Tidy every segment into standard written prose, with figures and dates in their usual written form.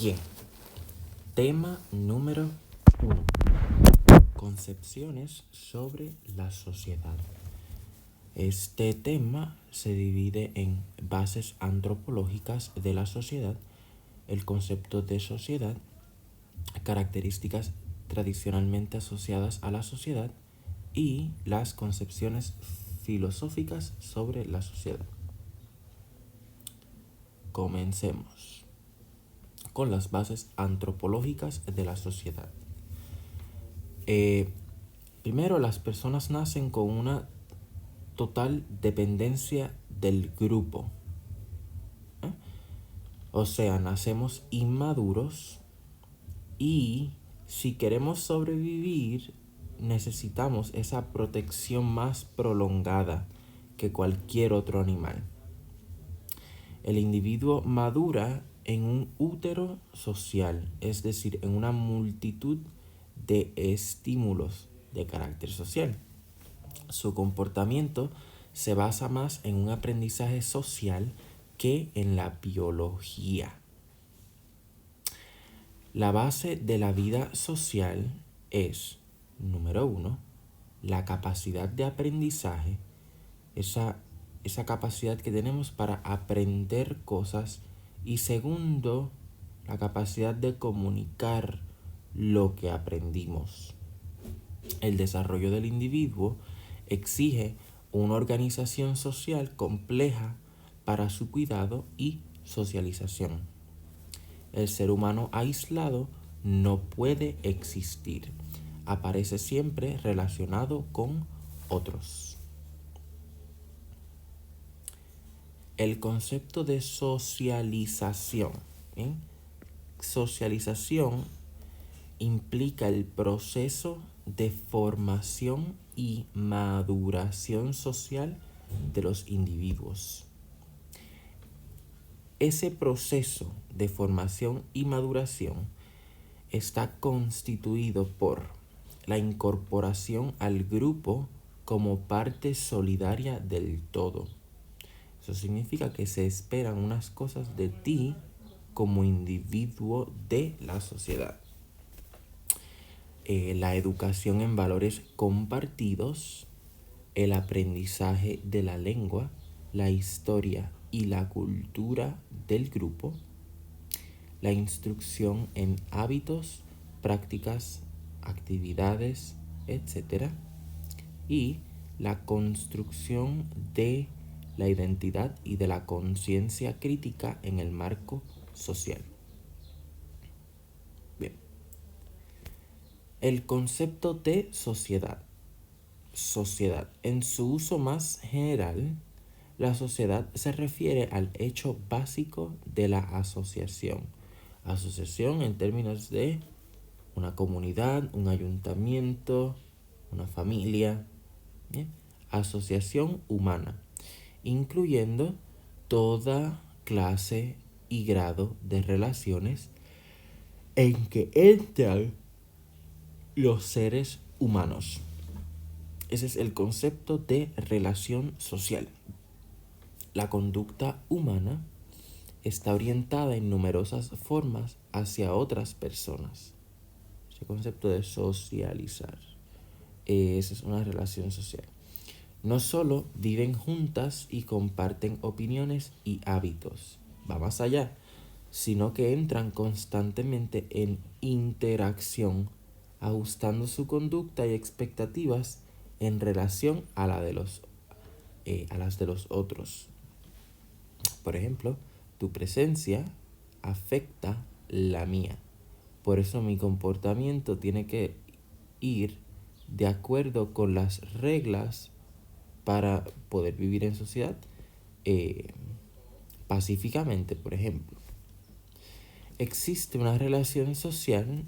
Bien, tema número 1. Concepciones sobre la sociedad. Este tema se divide en bases antropológicas de la sociedad, el concepto de sociedad, características tradicionalmente asociadas a la sociedad y las concepciones filosóficas sobre la sociedad. Comencemos con las bases antropológicas de la sociedad. Primero, las personas nacen con una total dependencia del grupo. O sea, nacemos inmaduros y si queremos sobrevivir, necesitamos esa protección más prolongada que cualquier otro animal. El individuo madura en un útero social, es decir, en una multitud de estímulos de carácter social. Su comportamiento se basa más en un aprendizaje social que en la biología. La base de la vida social es, número 1, la capacidad de aprendizaje, esa capacidad que tenemos para aprender cosas, y segundo, la capacidad de comunicar lo que aprendimos. El desarrollo del individuo exige una organización social compleja para su cuidado y socialización. El ser humano aislado no puede existir. Aparece siempre relacionado con otros. El concepto de socialización. Socialización implica el proceso de formación y maduración social de los individuos. Ese proceso de formación y maduración está constituido por la incorporación al grupo como parte solidaria del todo. Eso significa que se esperan unas cosas de ti como individuo de la sociedad. La educación en valores compartidos, el aprendizaje de la lengua, la historia y la cultura del grupo, la instrucción en hábitos, prácticas, actividades, etc. Y la construcción de la identidad y de la conciencia crítica en el marco social. Bien. El concepto de sociedad. Sociedad. En su uso más general, la sociedad se refiere al hecho básico de la asociación. Asociación en términos de una comunidad, un ayuntamiento, una familia. ¿Bien? Asociación humana, incluyendo toda clase y grado de relaciones en que entran los seres humanos. Ese es el concepto de relación social. La conducta humana está orientada en numerosas formas hacia otras personas. Ese concepto de socializar. Esa es una relación social. No solo viven juntas y comparten opiniones y hábitos, va más allá, sino que entran constantemente en interacción, ajustando su conducta y expectativas en relación a las de los otros. Por ejemplo, tu presencia afecta la mía. Por eso mi comportamiento tiene que ir de acuerdo con las reglas para poder vivir en sociedad pacíficamente, por ejemplo. Existe una relación social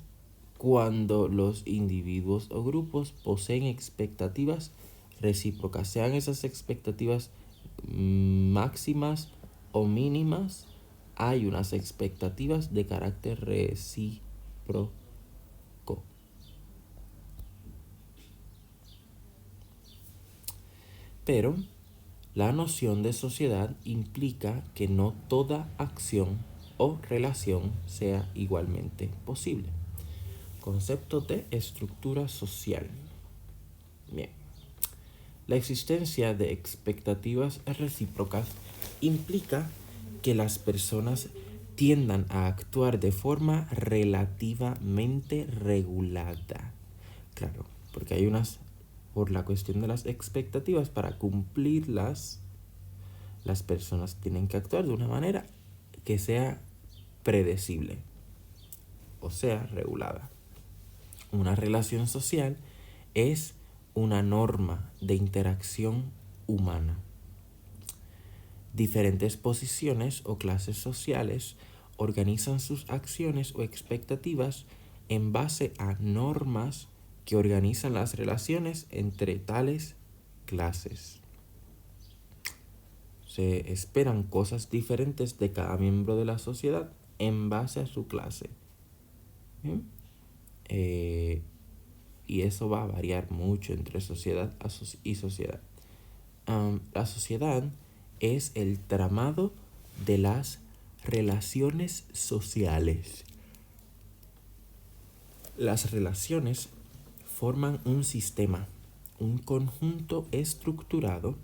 cuando los individuos o grupos poseen expectativas recíprocas, sean esas expectativas máximas o mínimas, hay unas expectativas de carácter recíproco. Pero la noción de sociedad implica que no toda acción o relación sea igualmente posible. Concepto de estructura social. Bien. La existencia de expectativas recíprocas implica que las personas tiendan a actuar de forma relativamente regulada. Claro, porque hay unas, por la cuestión de las expectativas, para cumplirlas, las personas tienen que actuar de una manera que sea predecible, o sea, regulada. Una relación social es una norma de interacción humana. Diferentes posiciones o clases sociales organizan sus acciones o expectativas en base a normas que organizan las relaciones entre tales clases. Se esperan cosas diferentes de cada miembro de la sociedad en base a su clase. ¿Bien? Y eso va a variar mucho entre sociedad y sociedad. La sociedad es el tramado de las relaciones sociales. Las relaciones forman un sistema, un conjunto estructurado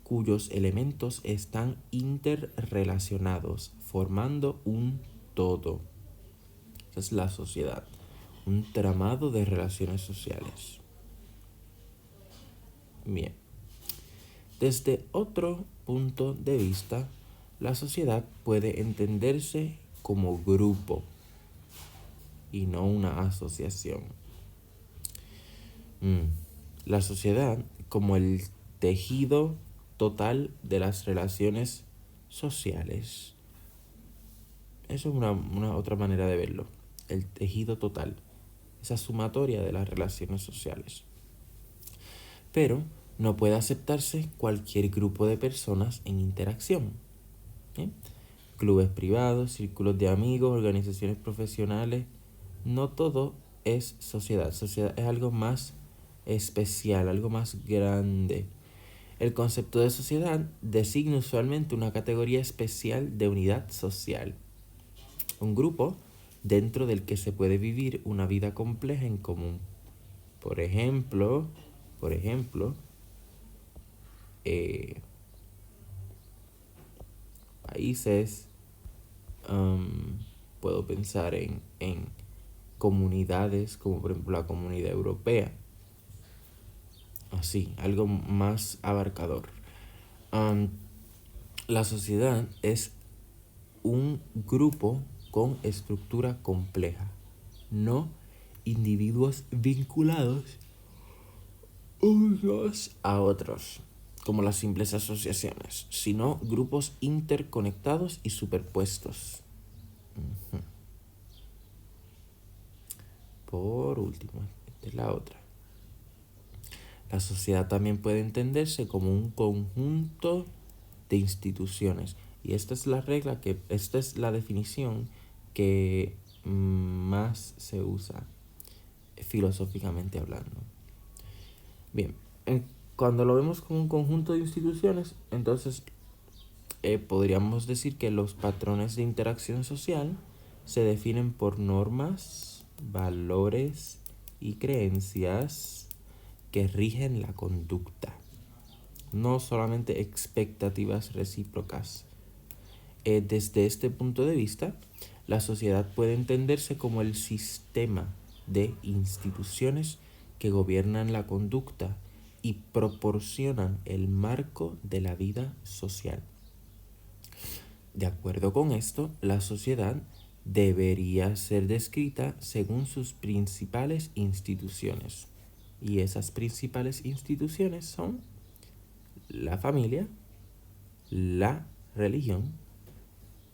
cuyos elementos están interrelacionados, formando un todo. Esa es la sociedad, un tramado de relaciones sociales. Bien. Desde otro punto de vista, la sociedad puede entenderse como grupo y no una asociación. La sociedad como el tejido total de las relaciones sociales. Eso es una otra manera de verlo. El tejido total. Esa sumatoria de las relaciones sociales. Pero no puede aceptarse cualquier grupo de personas en interacción. ¿Eh? Clubes privados, círculos de amigos, organizaciones profesionales. No todo es sociedad. Sociedad es algo más especial, algo más grande. El concepto de sociedad designa usualmente una categoría especial de unidad social. Un grupo dentro del que se puede vivir una vida compleja en común. Por ejemplo, países, puedo pensar en comunidades como por ejemplo la comunidad europea. Así, algo más abarcador. La sociedad es un grupo con estructura compleja, no individuos vinculados unos a otros, como las simples asociaciones, sino grupos interconectados y superpuestos. Por último, esta es la otra. La sociedad también puede entenderse como un conjunto de instituciones. Y esta es esta es la definición que más se usa filosóficamente hablando. Bien, cuando lo vemos como un conjunto de instituciones, entonces podríamos decir que los patrones de interacción social se definen por normas, valores y creencias que rigen la conducta, no solamente expectativas recíprocas. Desde este punto de vista, la sociedad puede entenderse como el sistema de instituciones que gobiernan la conducta y proporcionan el marco de la vida social. De acuerdo con esto, la sociedad debería ser descrita según sus principales instituciones. Y esas principales instituciones son la familia, la religión,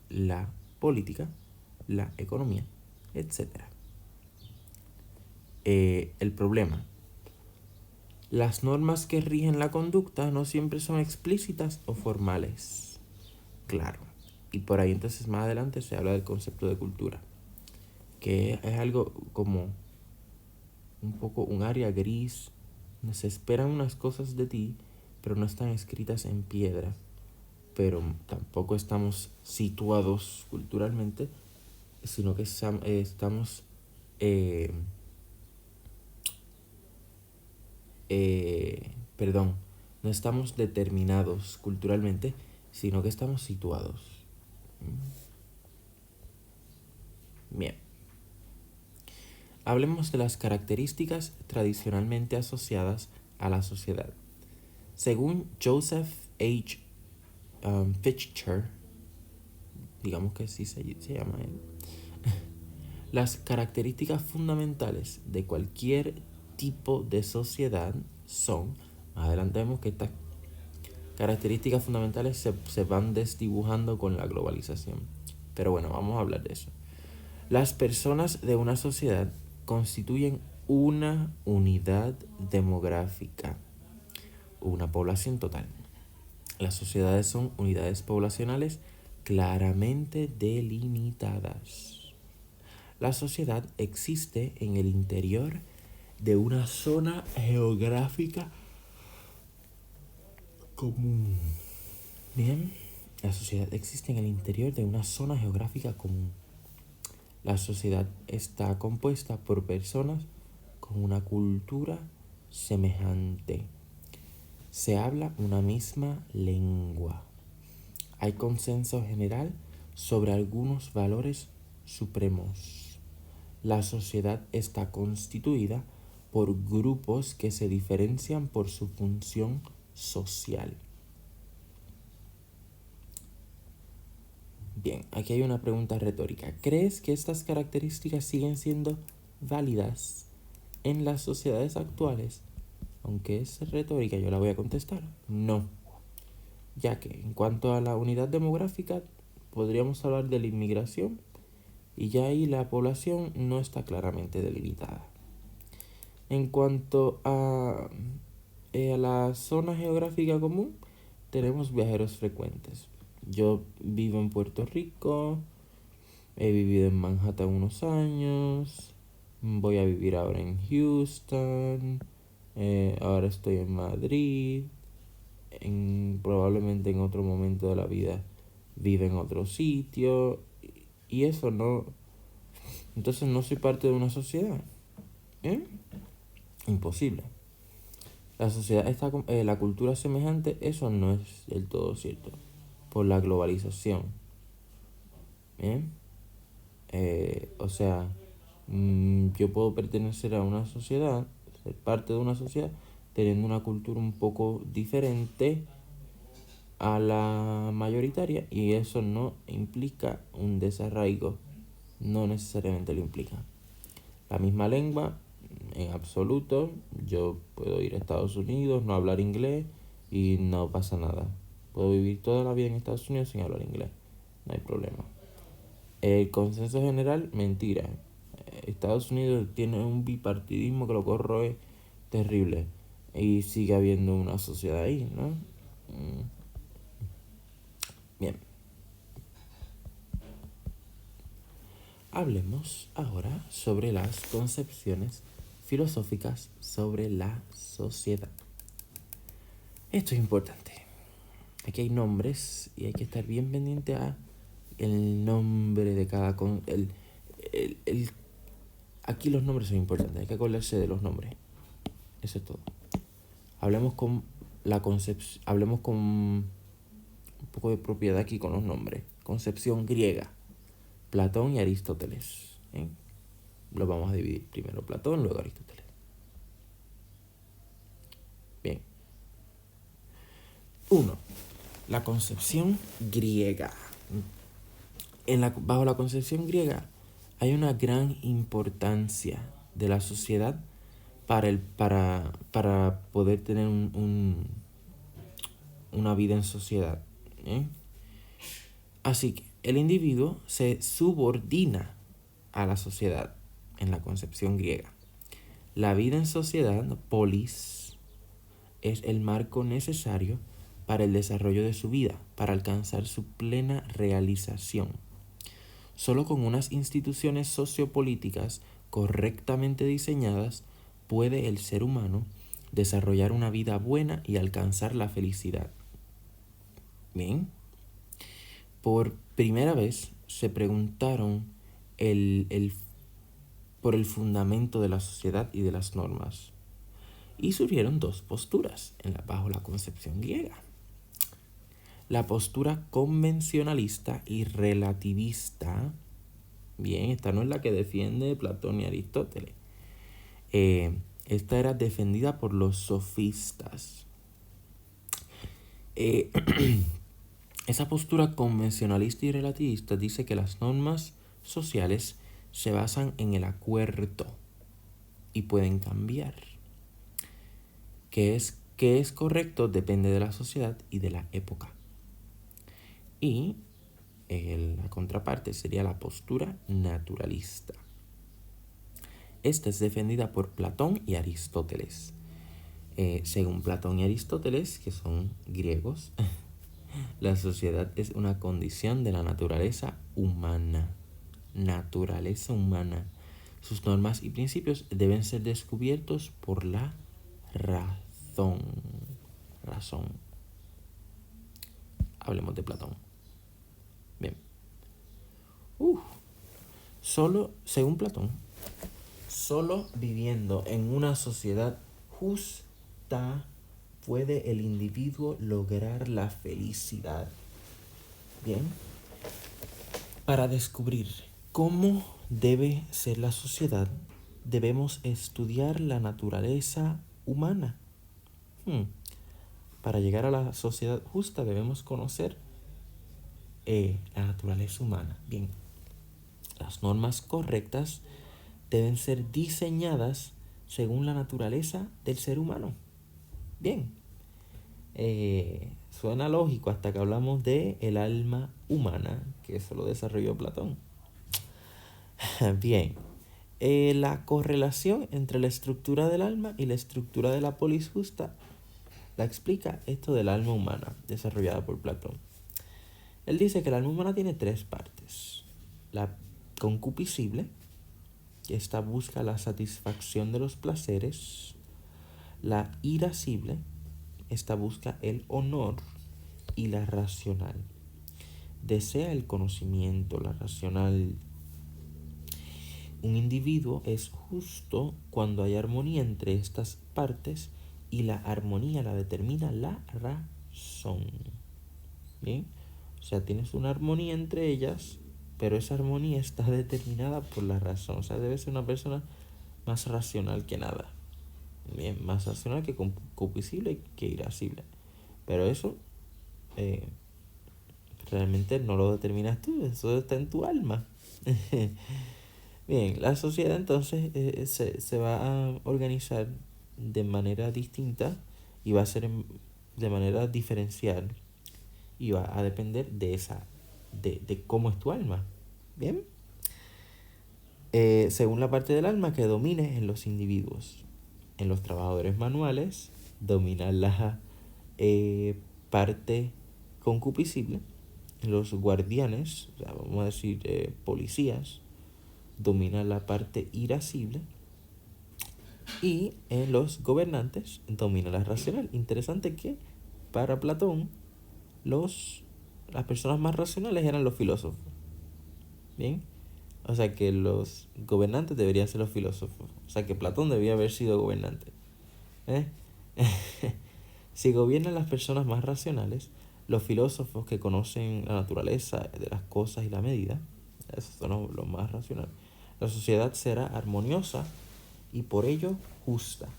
la política, la economía, etc. El problema. Las normas que rigen la conducta no siempre son explícitas o formales. Claro. Y por ahí entonces más adelante se habla del concepto de cultura, que es algo como un poco un área gris, donde se esperan unas cosas de ti, pero no están escritas en piedra. pero tampoco estamos situados culturalmente, sino que estamos perdón, no estamos determinados culturalmente, sino que estamos situados. Bien. Hablemos de las características tradicionalmente asociadas a la sociedad. Según Joseph H. Fichter, digamos que así se llama él, las características fundamentales de cualquier tipo de sociedad son, más adelante vemos que estas características fundamentales se van desdibujando con la globalización. Pero bueno, vamos a hablar de eso. Las personas de una sociedad constituyen una unidad demográfica, una población total. Las sociedades son unidades poblacionales claramente delimitadas. La sociedad existe en el interior de una zona geográfica común. Bien, la sociedad existe en el interior de una zona geográfica común. La sociedad está compuesta por personas con una cultura semejante. Se habla una misma lengua. Hay consenso general sobre algunos valores supremos. La sociedad está constituida por grupos que se diferencian por su función social. Bien, aquí hay una pregunta retórica. ¿Crees que estas características siguen siendo válidas en las sociedades actuales? Aunque es retórica, yo la voy a contestar. No, ya que en cuanto a la unidad demográfica, podríamos hablar de la inmigración y ya ahí la población no está claramente delimitada. En cuanto a la zona geográfica común, tenemos viajeros frecuentes. Yo vivo en Puerto Rico, he vivido en Manhattan unos años, voy a vivir ahora en Houston, ahora estoy en Madrid, probablemente en otro momento de la vida vive en otro sitio, y eso no, entonces no soy parte de una sociedad. Imposible. La sociedad está la cultura semejante, eso no es del todo cierto, por la globalización. ¿Bien? O sea, yo puedo pertenecer a una sociedad, ser parte de una sociedad, teniendo una cultura un poco diferente a la mayoritaria, y eso no implica un desarraigo, no necesariamente lo implica. La misma lengua, en absoluto, yo puedo ir a Estados Unidos, no hablar inglés y no pasa nada. Puedo vivir toda la vida en Estados Unidos sin hablar inglés, no hay problema. El consenso general, mentira. Estados Unidos tiene un bipartidismo que lo corroe terrible y sigue habiendo una sociedad ahí, ¿no? Bien. Hablemos ahora sobre las concepciones filosóficas sobre la sociedad. Esto es importante. Aquí hay nombres y hay que estar bien pendiente a el nombre de cada aquí los nombres son importantes, hay que acordarse de los nombres. Eso es todo. Hablemos con hablemos con un poco de propiedad aquí con los nombres. Concepción griega, Platón y Aristóteles. Lo vamos a dividir. Primero Platón, luego Aristóteles. Bien. 1. La concepción griega. Bajo la concepción griega hay una gran importancia de la sociedad para poder tener una vida en sociedad. Así que el individuo se subordina a la sociedad en la concepción griega. La vida en sociedad, polis, es el marco necesario para el desarrollo de su vida, para alcanzar su plena realización. Solo con unas instituciones sociopolíticas correctamente diseñadas puede el ser humano desarrollar una vida buena y alcanzar la felicidad. Bien, por primera vez se preguntaron por el fundamento de la sociedad y de las normas. Y surgieron dos posturas bajo la concepción griega. La postura convencionalista y relativista. Bien, esta no es la que defiende Platón y Aristóteles. Esta era defendida por los sofistas. Esa postura convencionalista y relativista dice que las normas sociales se basan en el acuerdo y pueden cambiar. ¿Qué es correcto? Depende de la sociedad y de la época. Y la contraparte sería la postura naturalista. Esta es defendida por Platón y Aristóteles. Según Platón y Aristóteles, que son griegos, la sociedad es una condición de la naturaleza humana. Naturaleza humana. Sus normas y principios deben ser descubiertos por la razón. Hablemos de Platón. Bien. Según Platón, solo viviendo en una sociedad justa puede el individuo lograr la felicidad. Bien. Para descubrir cómo debe ser la sociedad, debemos estudiar la naturaleza humana. Para llegar a la sociedad justa debemos conocer la naturaleza humana. Bien. Las normas correctas deben ser diseñadas según la naturaleza del ser humano. Bien. Suena lógico hasta que hablamos de el alma humana, que eso lo desarrolló Platón. Bien. La correlación entre la estructura del alma y la estructura de la polis justa la explica esto del alma humana, desarrollada por Platón. Él dice que el alma humana tiene tres partes. La concupiscible, que esta busca la satisfacción de los placeres. La irascible, esta busca el honor. Y la racional, desea el conocimiento, la racional. Un individuo es justo cuando hay armonía entre estas partes y la armonía la determina la razón. ¿Bien? O sea, tienes una armonía entre ellas, pero esa armonía está determinada por la razón. O sea, debe ser una persona más racional que nada. Bien, más racional que concupiscible que irascible. Pero eso realmente no lo determinas tú, eso está en tu alma. Bien, la sociedad entonces se va a organizar de manera distinta y va a ser de manera diferencial y va a depender de cómo es tu alma. Bien. Según la parte del alma que domine en los individuos. En los trabajadores manuales domina la parte concupiscible. En los guardianes, o sea, vamos a decir policías, domina la parte irascible. Y en los gobernantes domina la racional. Interesante que para Platón las personas más racionales eran los filósofos. Bien. O sea que los gobernantes deberían ser los filósofos. O sea que Platón debía haber sido gobernante. Si gobiernan las personas más racionales, los filósofos que conocen la naturaleza de las cosas y la medida, esos son los más racionales, la sociedad será armoniosa y por ello justa.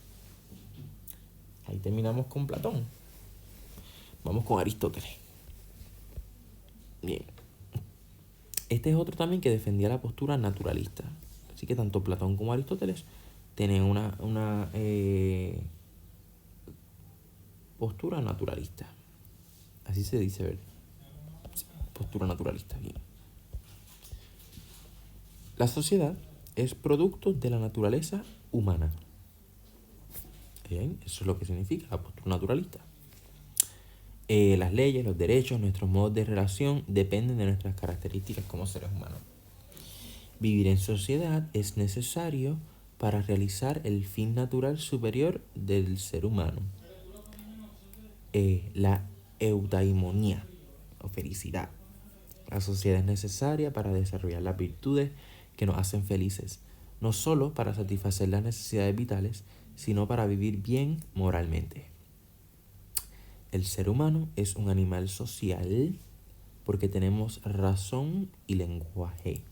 Ahí terminamos con Platón. Vamos con Aristóteles. Bien. Este es otro también que defendía la postura naturalista. Así que tanto Platón como Aristóteles tienen una postura naturalista. Así se dice, ¿verdad? Sí, postura naturalista. Bien. La sociedad es producto de la naturaleza humana. Bien, eso es lo que significa la postura naturalista. Las leyes, los derechos, nuestros modos de relación dependen de nuestras características como seres humanos. Vivir en sociedad es necesario para realizar el fin natural superior del ser humano. La eudaimonía o felicidad. La sociedad es necesaria para desarrollar las virtudes que nos hacen felices, no solo para satisfacer las necesidades vitales, sino para vivir bien moralmente. El ser humano es un animal social porque tenemos razón y lenguaje.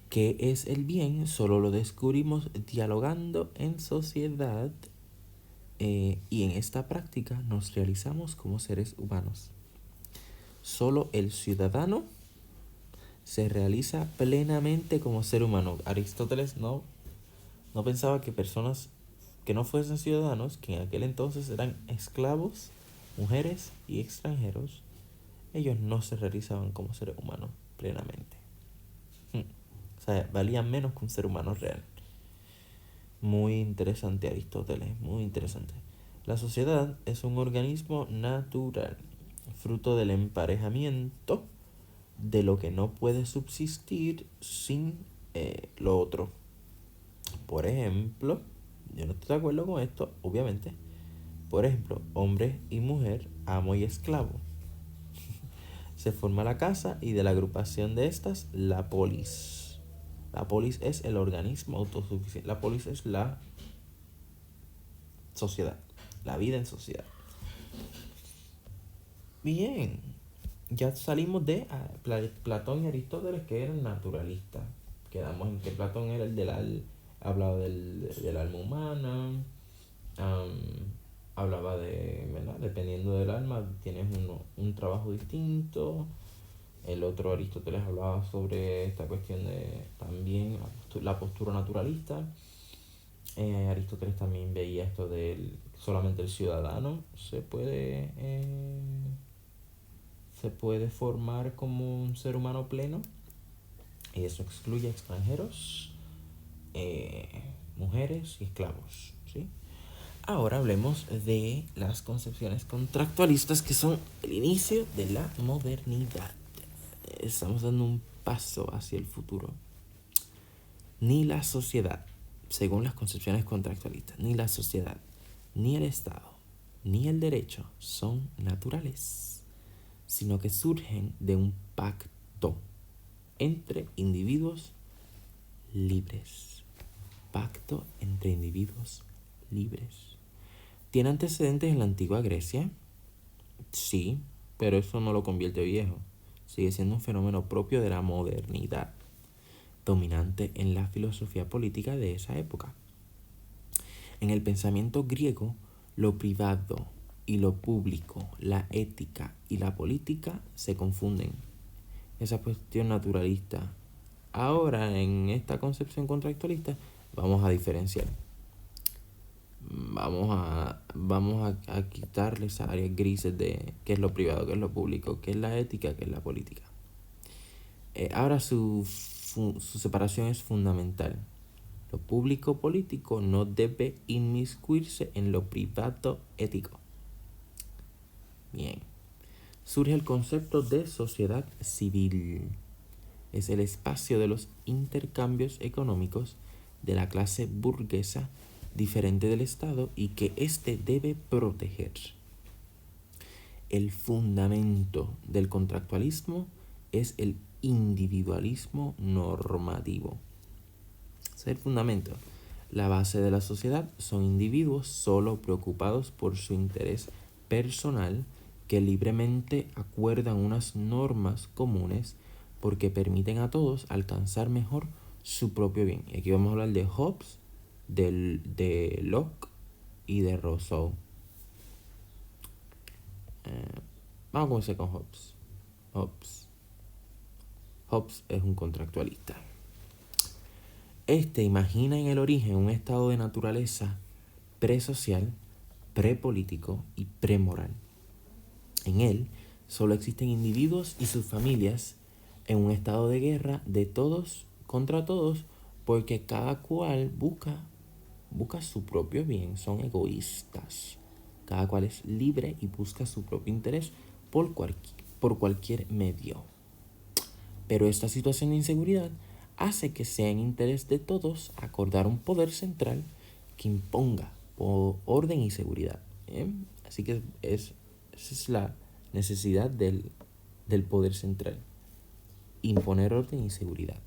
¿Qué es el bien? Solo lo descubrimos dialogando en sociedad y en esta práctica nos realizamos como seres humanos. Solo el ciudadano se realiza plenamente como ser humano. Aristóteles no pensaba que personas que no fuesen ciudadanos, que en aquel entonces eran esclavos, mujeres y extranjeros, ellos no se realizaban como seres humanos plenamente. O sea, valían menos que un ser humano real. Muy interesante Aristóteles, muy interesante. La sociedad es un organismo natural, fruto del emparejamiento de lo que no puede subsistir sin lo otro. Por ejemplo, yo no estoy de acuerdo con esto, obviamente. Por ejemplo, hombre y mujer, amo y esclavo. Se forma la casa y de la agrupación de estas, la polis. La polis es el organismo autosuficiente. La polis es la sociedad, la vida en sociedad. Bien, ya salimos de Platón y Aristóteles, que eran naturalistas. Quedamos en que Platón era el hablaba del alma humana, hablaba de, ¿verdad? Dependiendo del alma, tienes un trabajo distinto. El otro Aristóteles hablaba sobre esta cuestión de también la postura naturalista. Aristóteles también veía esto del solamente el ciudadano se puede formar como un ser humano pleno, y eso excluye a extranjeros, mujeres y esclavos, ¿sí? Ahora hablemos de las concepciones contractualistas, que son el inicio de la modernidad. Estamos dando un paso hacia el futuro. Ni la sociedad, según las concepciones contractualistas, ni la sociedad, ni el Estado, ni el derecho son naturales, sino que surgen de un pacto entre individuos libres. Pacto entre individuos libres. ¿Tiene antecedentes en la antigua Grecia? Sí, pero eso no lo convierte viejo. Sigue siendo un fenómeno propio de la modernidad, dominante en la filosofía política de esa época. En el pensamiento griego, lo privado y lo público, la ética y la política se confunden. Esa cuestión naturalista. Ahora, en esta concepción contractualista, vamos a diferenciar. Vamos a quitarle esas áreas grises de qué es lo privado, qué es lo público, qué es la ética, qué es la política. Ahora su separación es fundamental. Lo público político no debe inmiscuirse en lo privado ético. Bien. Surge el concepto de sociedad civil. Es el espacio de los intercambios económicos de la clase burguesa diferente del Estado y que éste debe proteger. El fundamento del contractualismo es el individualismo normativo. Ese es el fundamento. La base de la sociedad son individuos solo preocupados por su interés personal, que libremente acuerdan unas normas comunes porque permiten a todos alcanzar mejor su propio bien. Y aquí vamos a hablar de Hobbes, de Locke y de Rousseau. Vamos a comenzar con Hobbes. Hobbes es un contractualista. Este imagina en el origen un estado de naturaleza presocial, prepolítico y premoral. En él solo existen individuos y sus familias en un estado de guerra de todos contra todos, porque cada cual busca su propio bien, son egoístas. Cada cual es libre y busca su propio interés por cualquier medio. Pero esta situación de inseguridad hace que sea en interés de todos acordar un poder central que imponga orden y seguridad. Así que esa es la necesidad del del poder central, imponer orden y seguridad.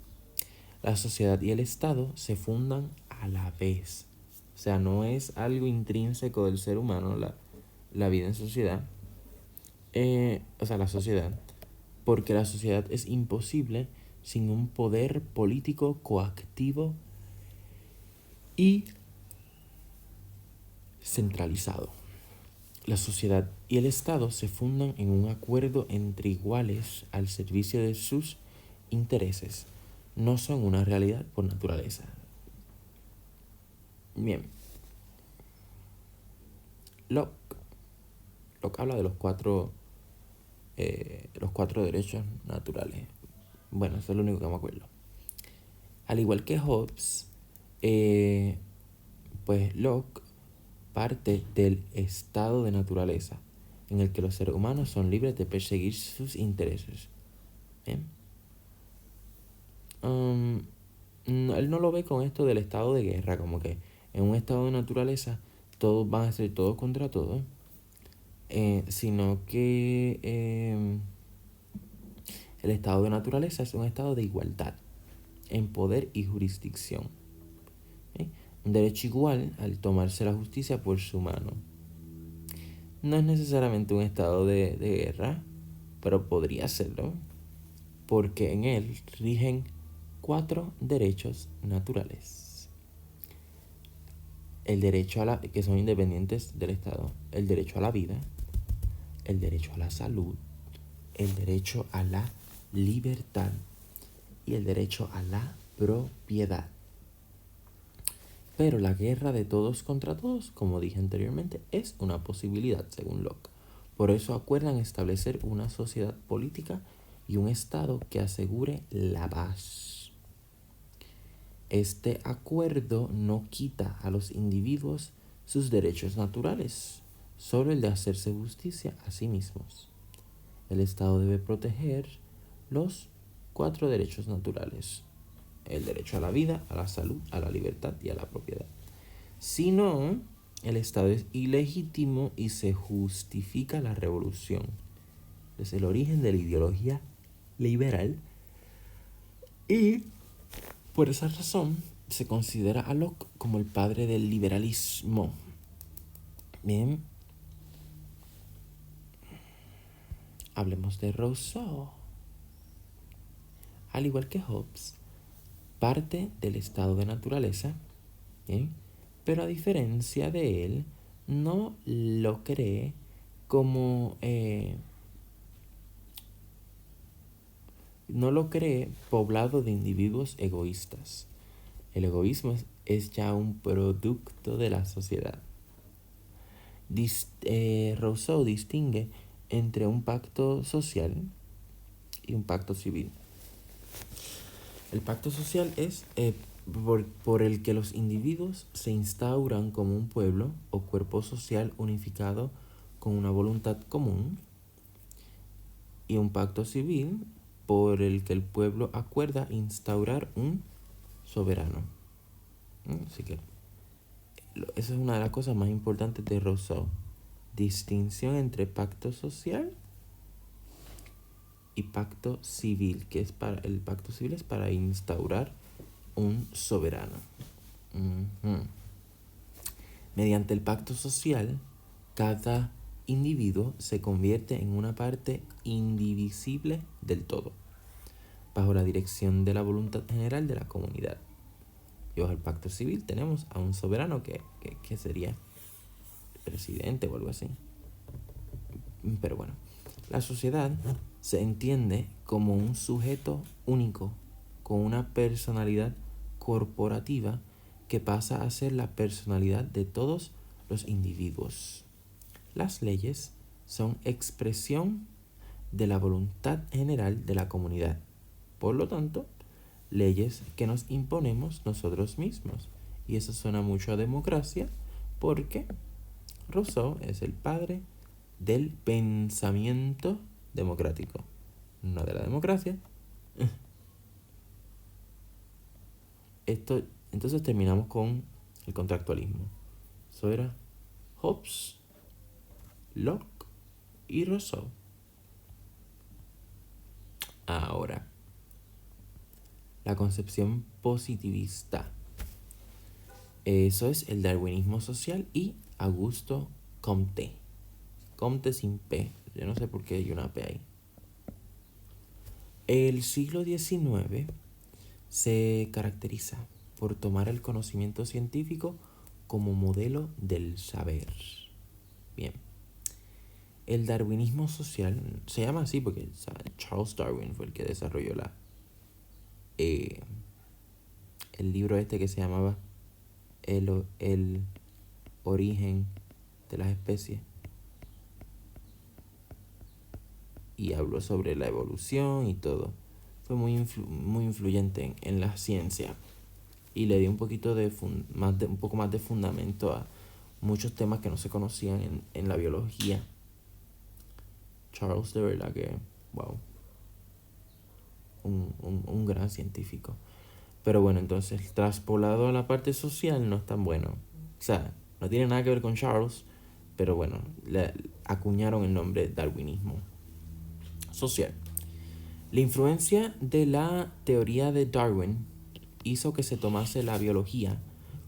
La sociedad y el Estado se fundan a la vez. O sea, no es algo intrínseco del ser humano la vida en sociedad. La sociedad. Porque la sociedad es imposible sin un poder político coactivo y centralizado. La sociedad y el Estado se fundan en un acuerdo entre iguales al servicio de sus intereses. No son una realidad por naturaleza. Bien. Locke habla de los cuatro derechos naturales. Bueno, eso es lo único que me acuerdo. Al igual que Hobbes, pues Locke parte del estado de naturaleza en el que los seres humanos son libres de perseguir sus intereses. ¿Bien? Él no lo ve con esto del estado de guerra, como que en un estado de naturaleza todos van a ser todos contra todos, sino que el estado de naturaleza es un estado de igualdad en poder y jurisdicción. Un derecho igual al tomarse la justicia por su mano. No es necesariamente un estado de guerra, pero podría serlo, porque en él rigen 4 derechos naturales. El derecho que son independientes del Estado. El derecho a la vida, el derecho a la salud, el derecho a la libertad y el derecho a la propiedad. Pero la guerra de todos contra todos, como dije anteriormente, es una posibilidad, según Locke. Por eso acuerdan establecer una sociedad política y un Estado que asegure la paz. Este acuerdo no quita a los individuos sus derechos naturales, solo el de hacerse justicia a sí mismos. El Estado debe proteger los 4 derechos naturales: el derecho a la vida, a la salud, a la libertad y a la propiedad. Si no, el Estado es ilegítimo y se justifica la revolución. Es el origen de la ideología liberal y por esa razón se considera a Locke como el padre del liberalismo. Bien, hablemos de Rousseau. Al igual que Hobbes, parte del estado de naturaleza, ¿bien? Pero a diferencia de él, no lo cree como no lo cree poblado de individuos egoístas. El egoísmo es ya un producto de la sociedad. Rousseau distingue entre un pacto social y un pacto civil. El pacto social es por el que los individuos se instauran como un pueblo o cuerpo social unificado con una voluntad común, y un pacto civil por el que el pueblo acuerda instaurar un soberano. Así que esa es una de las cosas más importantes de Rousseau. Distinción entre pacto social y pacto civil, el pacto civil es para instaurar un soberano. Mediante el pacto social, cada individuo se convierte en una parte indivisible del todo, bajo la dirección de la voluntad general de la comunidad. Y bajo el pacto civil tenemos a un soberano que sería presidente o algo así. Pero bueno, la sociedad se entiende como un sujeto único, con una personalidad corporativa que pasa a ser la personalidad de todos los individuos. Las leyes son expresión de la voluntad general de la comunidad. Por lo tanto, leyes que nos imponemos nosotros mismos. Y eso suena mucho a democracia porque Rousseau es el padre del pensamiento democrático, no de la democracia. Entonces terminamos con el contractualismo. Eso era Hobbes, Locke y Rousseau. Ahora, la concepción positivista. Eso es el darwinismo social y Augusto Comte. Comte sin P. Yo no sé por qué hay una P ahí. El siglo XIX se caracteriza por tomar el conocimiento científico como modelo del saber. Bien. El darwinismo social se llama así porque Charles Darwin fue el que desarrolló el libro este que se llamaba el origen de las especies. Y habló sobre la evolución y todo. Fue muy influyente en la ciencia. Y le dio un poquito un poco más de fundamento a muchos temas que no se conocían en la biología. Charles, de verdad que, wow, un gran científico. Pero bueno, entonces, traspolado a la parte social no es tan bueno. O sea, no tiene nada que ver con Charles, pero bueno, le acuñaron el nombre darwinismo social. La influencia de la teoría de Darwin hizo que se tomase la biología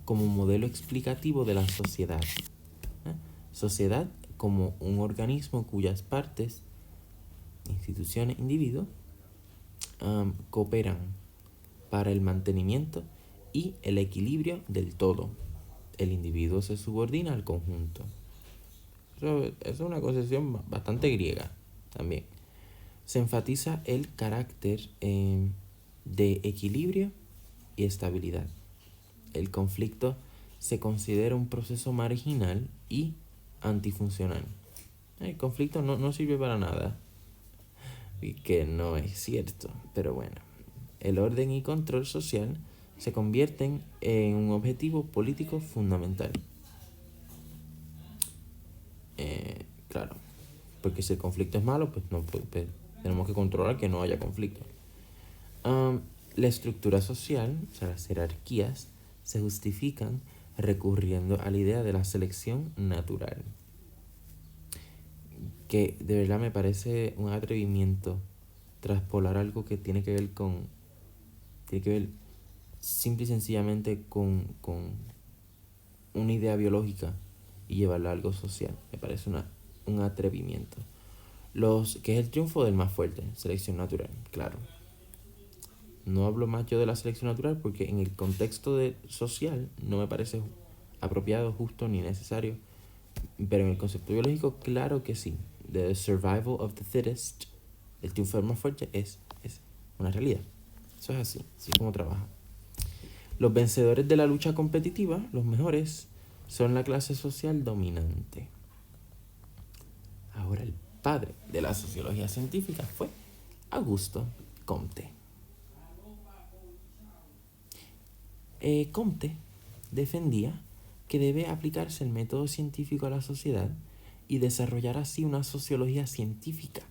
como modelo explicativo de la sociedad. Sociedad como un organismo cuyas partes, instituciones, individuos, cooperan para el mantenimiento y el equilibrio del todo. El individuo se subordina al conjunto. Eso es una concepción bastante griega también. Se enfatiza el carácter de equilibrio y estabilidad. El conflicto se considera un proceso marginal y antifuncional. El conflicto no sirve para nada. Y que no es cierto, pero bueno. El orden y control social se convierten en un objetivo político fundamental. Claro, porque si el conflicto es malo, pues no pues, tenemos que controlar que no haya conflicto. La estructura social, o sea, las jerarquías, se justifican recurriendo a la idea de la selección natural. Que de verdad me parece un atrevimiento traspolar algo que tiene que ver simple y sencillamente con una idea biológica y llevarla a algo social. Me parece un atrevimiento. Que es el triunfo del más fuerte, selección natural, claro. No hablo más yo de la selección natural porque en el contexto social no me parece apropiado, justo ni necesario. Pero en el concepto biológico, claro que sí. The survival of the fittest, el triunfo del más fuerte es una realidad. Eso es así es como trabaja. Los vencedores de la lucha competitiva, los mejores, son la clase social dominante. Ahora, el padre de la sociología científica fue Augusto Comte. Comte defendía que debe aplicarse el método científico a la sociedad y desarrollar así una sociología científica,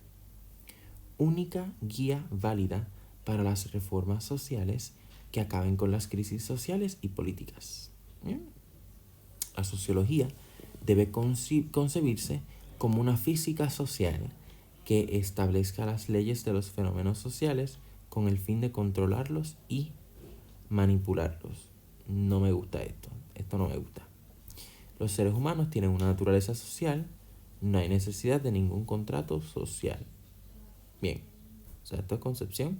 única guía válida para las reformas sociales que acaben con las crisis sociales y políticas. ¿Bien? La sociología debe concebirse como una física social que establezca las leyes de los fenómenos sociales con el fin de controlarlos y manipularlos. No me gusta esto no me gusta. Los seres humanos tienen una naturaleza social, no hay necesidad de ningún contrato social. Bien, o sea, esto es concepción,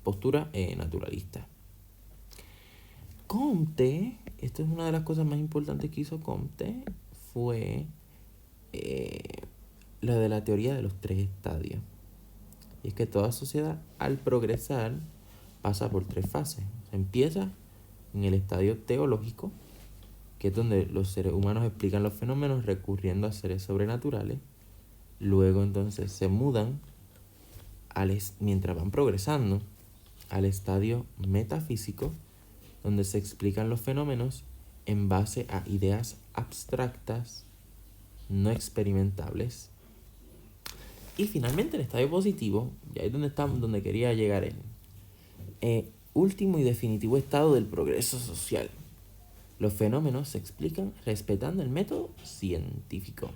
postura naturalista. Comte, esto es una de las cosas más importantes que hizo Comte, fue lo de la teoría de los 3 estadios. Y es que toda sociedad, al progresar, pasa por 3 fases. Empieza en el estadio teológico, que es donde los seres humanos explican los fenómenos recurriendo a seres sobrenaturales. Luego entonces se mudan, mientras van progresando, al estadio metafísico, donde se explican los fenómenos en base a ideas abstractas, no experimentables. Y finalmente el estadio positivo, y ahí es donde quería llegar él. Último y definitivo estado del progreso social. Los fenómenos se explican respetando el método científico.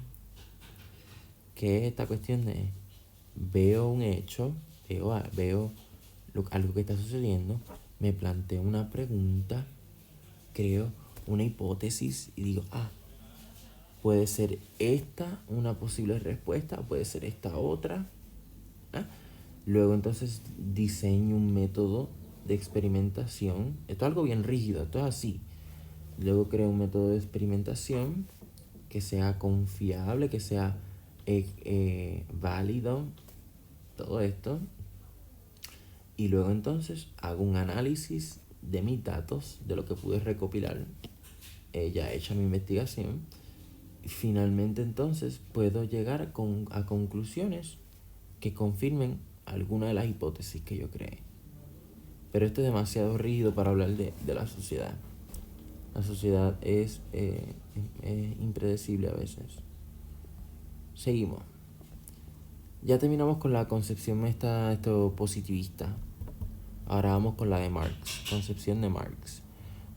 Que es esta cuestión de veo un hecho, veo algo que está sucediendo, me planteo una pregunta, creo una hipótesis y digo, puede ser esta una posible respuesta, puede ser esta otra. Luego entonces diseño un método de experimentación. Esto es algo bien rígido, esto es así. Luego creo un método de experimentación que sea confiable, que sea válido, todo esto. Y luego entonces hago un análisis de mis datos, de lo que pude recopilar, ya hecha mi investigación. Y finalmente entonces puedo llegar a conclusiones que confirmen alguna de las hipótesis que yo creé. Pero esto es demasiado rígido para hablar de la sociedad. La sociedad es impredecible a veces. Seguimos. Ya terminamos con la concepción esto positivista. Ahora vamos con la de Marx. Concepción de Marx.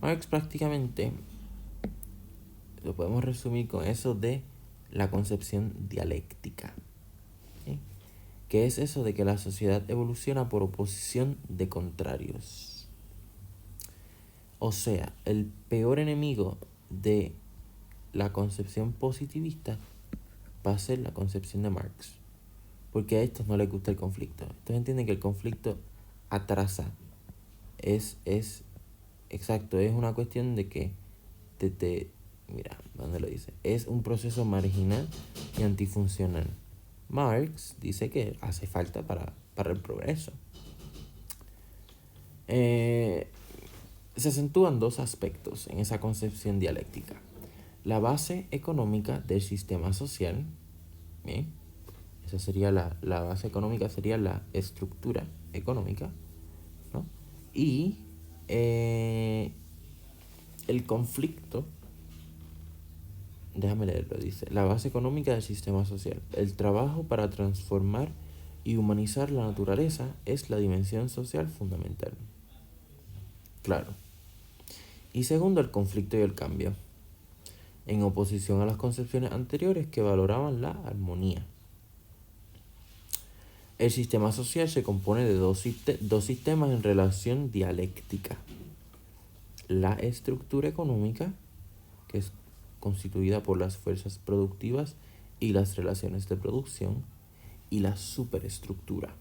Marx prácticamente lo podemos resumir con eso de la concepción dialéctica. ¿Sí? ¿Qué es eso de que la sociedad evoluciona por oposición de contrarios? O sea, el peor enemigo de la concepción positivista va a ser la concepción de Marx. Porque a estos no les gusta el conflicto. Estos entienden que el conflicto atrasa. Es exacto, es una cuestión de que mira, ¿dónde lo dice? Es un proceso marginal y antifuncional. Marx dice que hace falta para el progreso. Se acentúan dos aspectos en esa concepción dialéctica. La base económica del sistema social, ¿bien? Esa sería la base económica, sería la estructura económica, ¿no? Y el conflicto, déjame leerlo, dice, la base económica del sistema social. El trabajo para transformar y humanizar la naturaleza es la dimensión social fundamental. Claro. Y segundo, el conflicto y el cambio, en oposición a las concepciones anteriores que valoraban la armonía. El sistema social se compone de dos sistemas en relación dialéctica. La estructura económica, que es constituida por las fuerzas productivas y las relaciones de producción, y la superestructura,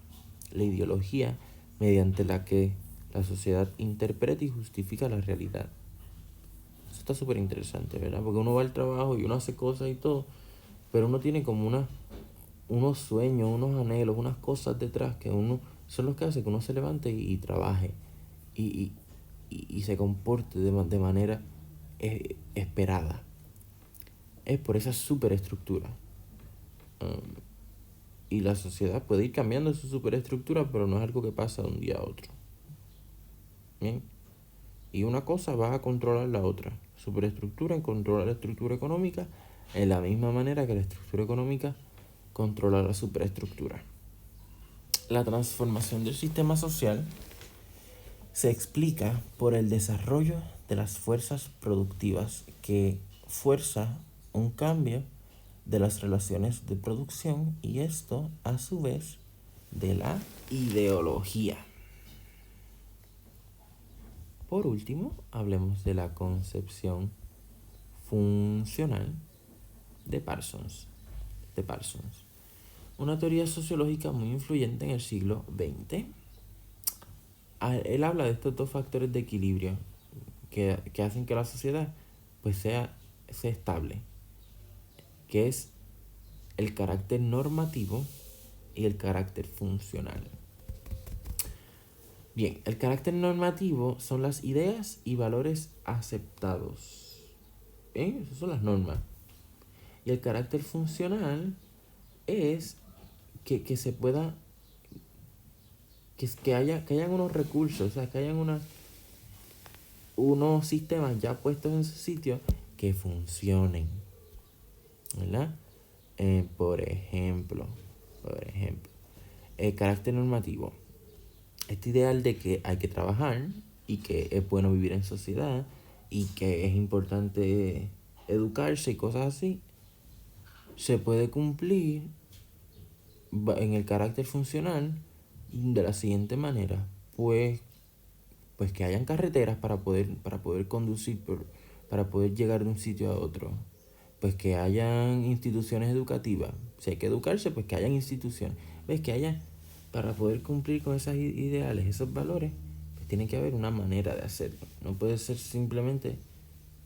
la ideología mediante la que la sociedad interpreta y justifica la realidad. Eso está súper interesante, ¿verdad? Porque uno va al trabajo y uno hace cosas y todo, pero uno tiene como unos sueños, unos anhelos, unas cosas detrás que son los que hace que uno se levante y trabaje y se comporte de manera esperada. Es por esa superestructura. Y la sociedad puede ir cambiando su superestructura, pero no es algo que pasa de un día a otro. ¿Bien? Y una cosa va a controlar la otra. Superestructura controla la estructura económica en la misma manera que la estructura económica controla la superestructura. La transformación del sistema social se explica por el desarrollo de las fuerzas productivas que fuerza un cambio de las relaciones de producción y esto a su vez de la ideología. Por último, hablemos de la concepción funcional de Parsons. Una teoría sociológica muy influyente en el siglo XX. Él habla de estos dos factores de equilibrio que hacen que la sociedad pues sea estable, que es el carácter normativo y el carácter funcional. Bien, el carácter normativo son las ideas y valores aceptados. Bien, esas son las normas. Y el carácter funcional es que se pueda, que hayan unos recursos, o sea, que hayan unos sistemas ya puestos en su sitio que funcionen, ¿verdad? Por ejemplo, el carácter normativo. Este ideal de que hay que trabajar y que es bueno vivir en sociedad y que es importante educarse y cosas así, se puede cumplir en el carácter funcional de la siguiente manera, pues que hayan carreteras para poder conducir, para poder llegar de un sitio a otro. Pues que hayan instituciones educativas. Si hay que educarse, pues que hayan instituciones. ¿Ves? Que haya, para poder cumplir con esos ideales, esos valores, pues tiene que haber una manera de hacerlo. No puede ser simplemente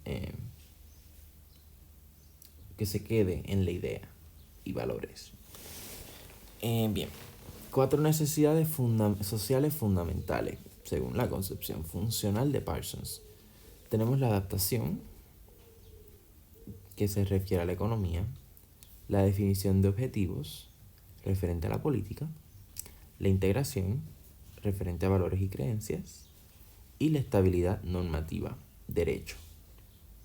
eh, que se quede en la idea y valores. Bien, 4 necesidades sociales fundamentales, según la concepción funcional de Parsons. Tenemos la adaptación, que se refiere a la economía, la definición de objetivos, referente a la política, la integración, referente a valores y creencias, y la estabilidad normativa, derecho.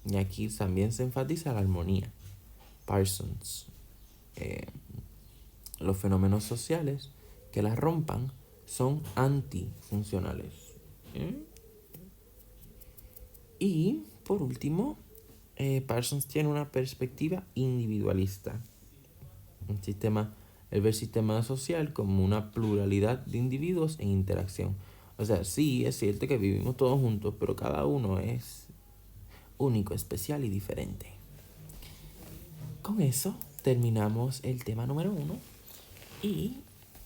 Y aquí también se enfatiza la armonía. Parsons, los fenómenos sociales que las rompan son antifuncionales. Y por último, Parsons tiene una perspectiva individualista. Él ve el sistema social como una pluralidad de individuos en interacción. O sea, sí, es cierto que vivimos todos juntos, pero cada uno es único, especial y diferente. Con eso terminamos el tema número 1 y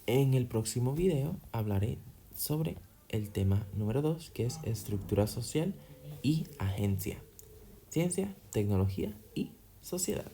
en el próximo video hablaré sobre el tema número 2, que es estructura social y agencia, ciencia, tecnología y sociedad.